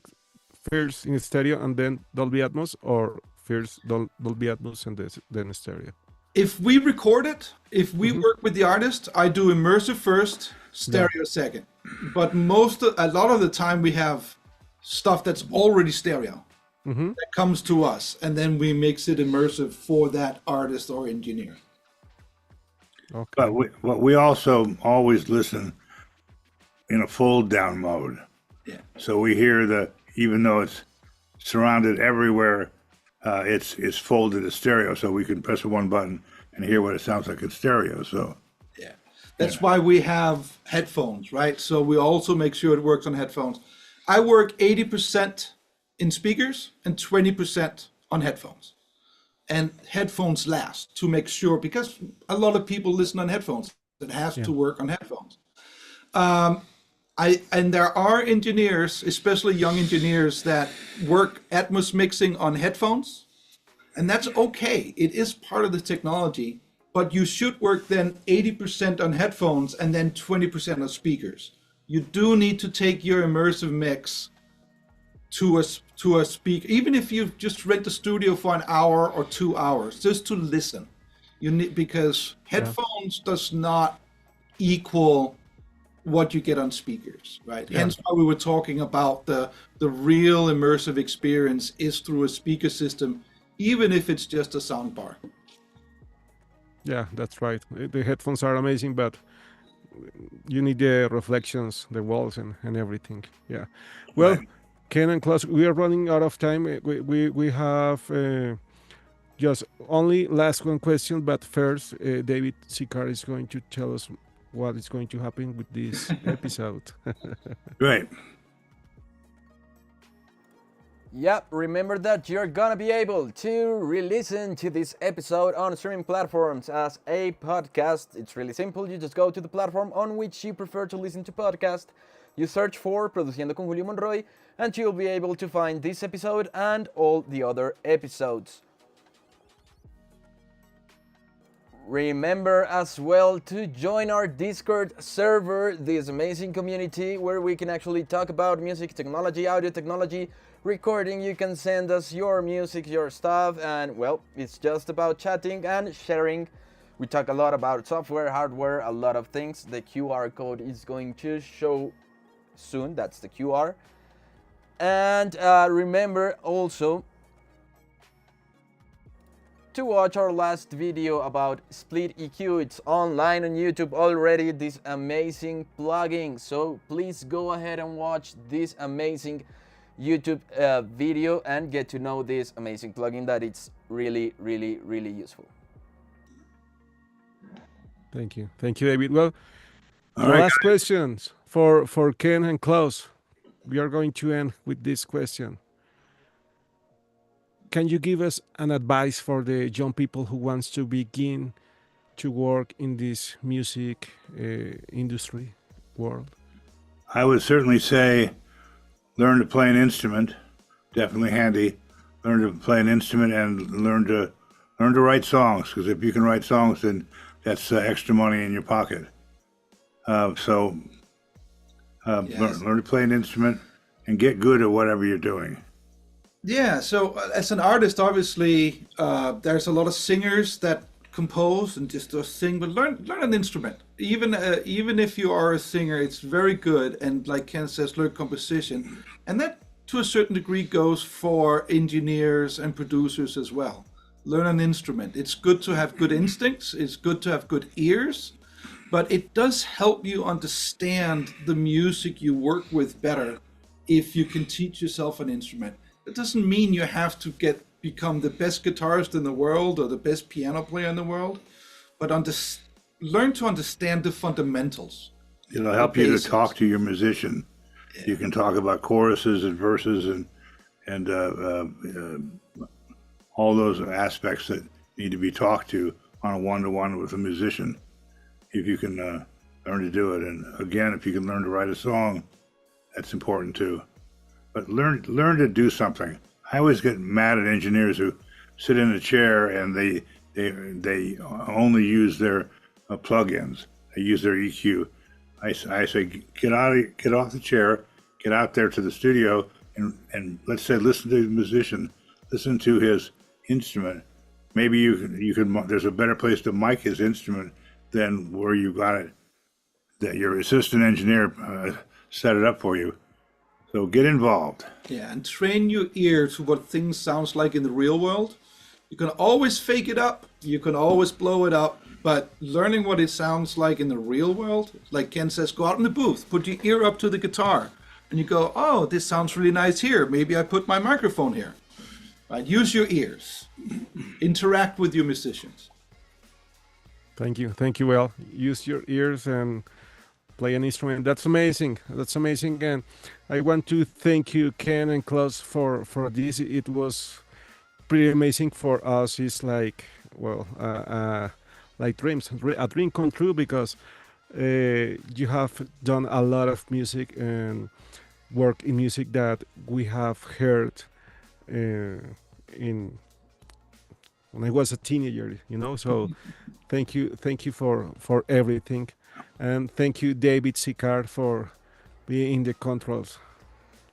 first in stereo and then Dolby Atmos, or first Dolby Atmos and then stereo? If we record it, if we work with the artist, I do immersive first, stereo second. But a lot of the time we have stuff that's already stereo. That comes to us, and then we mix it immersive for that artist or engineer. Okay. But we also always listen in a fold down mode. Yeah. So we hear even though it's surrounded everywhere, it's folded to stereo, so we can press one button and hear what it sounds like in stereo. So yeah, that's why we have headphones, right? So we also make sure it works on headphones. I work 80% in speakers and 20% on headphones. And headphones last, to make sure, because a lot of people listen on headphones. It has to work on headphones. And there are engineers, especially young engineers, that work Atmos mixing on headphones. And that's okay. It is part of the technology. But you should work then 80% on headphones and then 20% on speakers. You do need to take your immersive mix to a speaker, even if you just rent the studio for an hour or 2 hours, just to listen. You need, because headphones does not equal what you get on speakers, right? Yeah. Hence why we were talking about the real immersive experience is through a speaker system, even if it's just a sound bar. Yeah, that's right. The headphones are amazing, but you need the reflections, the walls, and everything. Yeah. Well, right. Ken and Klaus, we are running out of time. We have just only last one question, but first, David Sicard is going to tell us what is going to happen with this episode. Right. Yep, remember that you're gonna be able to re-listen to this episode on streaming platforms as a podcast. It's really simple. You just go to the platform on which you prefer to listen to podcast. You search for Produciendo con Julio Monroy, and you'll be able to find this episode and all the other episodes. Remember as well to join our Discord server, this amazing community where we can actually talk about music, technology, audio technology, recording. You can send us your music, your stuff, and well, it's just about chatting and sharing. We talk a lot about software, hardware, a lot of things. The QR code is going to show soon. That's the QR. And remember also to watch our last video about Split EQ. It's online on YouTube already, this amazing plugin. So please go ahead and watch this amazing YouTube video and get to know this amazing plugin that it's really, really, really useful. Thank you, David. Well, last questions for Ken and Klaus. We are going to end with this question. Can you give us an advice for the young people who wants to begin to work in this music industry world? I would certainly say learn to play an instrument, definitely handy. Learn to play an instrument and learn to write songs, because if you can write songs, then that's extra money in your pocket. Yes. Learn to play an instrument and get good at whatever you're doing. Yeah, so as an artist, obviously, there's a lot of singers that compose and just sing, but learn an instrument. Even if you are a singer, it's very good. And like Ken says, learn composition. And that, to a certain degree, goes for engineers and producers as well. Learn an instrument. It's good to have good instincts. It's good to have good ears. But it does help you understand the music you work with better if you can teach yourself an instrument. It doesn't mean you have to become the best guitarist in the world or the best piano player in the world, but learn to understand the fundamentals. It'll help you to talk to your musician. Yeah. You can talk about choruses and verses and all those aspects that need to be talked to on a one-to-one with a musician, if you can learn to do it. And again, if you can learn to write a song, that's important too. But learn to do something. I always get mad at engineers who sit in a chair and they only use their plugins. They use their EQ. I say get off the chair, get out there to the studio, and let's say listen to the musician, listen to his instrument. Maybe you can. There's a better place to mic his instrument than where you got it. That your assistant engineer set it up for you. So get involved. Yeah, and train your ear to what things sounds like in the real world. You can always fake it up. You can always blow it up. But learning what it sounds like in the real world, like Ken says, go out in the booth, put your ear up to the guitar, and you go, oh, this sounds really nice here. Maybe I put my microphone here. Right? Use your ears. Interact with your musicians. Thank you. Well, use your ears and play an instrument. That's amazing. And I want to thank you, Ken and Klaus, for this. It was pretty amazing for us. It's like, like a dream come true, because you have done a lot of music and work in music that we have heard when I was a teenager, so thank you for everything. And thank you, David Sicard, for being in the controls.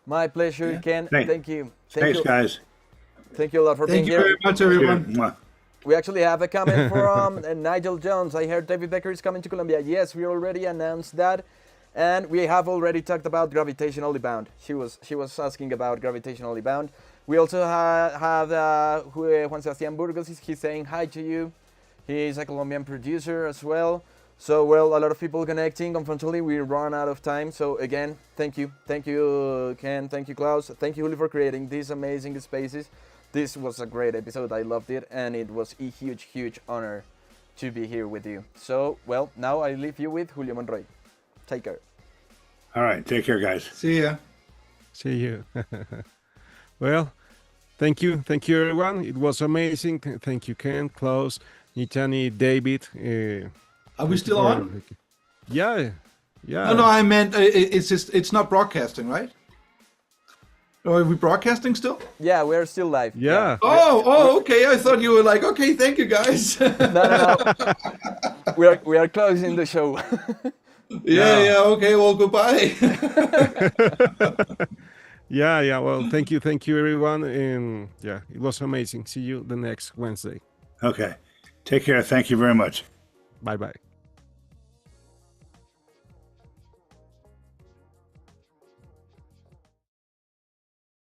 My pleasure, Ken. Thank you. Thanks, guys. Thank you a lot for being Thank you here. very much, everyone. Mwah. We actually have a comment from Nigel Jones. I heard David Becker is coming to Colombia. Yes, we already announced that. And we have already talked about gravitationally bound. She was asking about gravitationally bound. We also have Juan Sebastián Burgos. He's saying hi to you. He's a Colombian producer as well. So, well, a lot of people connecting. Unfortunately, we run out of time. So, again, thank you. Thank you, Ken. Thank you, Klaus. Thank you, Julio, for creating these amazing spaces. This was a great episode. I loved it. And it was a huge, huge honor to be here with you. So, well, now I leave you with Julio Monroy. Take care. All right. Take care, guys. See ya. See you. Well, thank you. Thank you, everyone. It was amazing. Thank you, Ken, Klaus, Nitani, David. Are we still on? Yeah. No, I meant it's not broadcasting, right? Or are we broadcasting still? Yeah, we're still live. Yeah. Oh, okay. I thought you were like, okay, thank you, guys. No. We are closing the show. Yeah. Okay. Well, goodbye. Yeah. Well, thank you, everyone, and yeah, it was amazing. See you the next Wednesday. Okay. Take care. Thank you very much. Bye.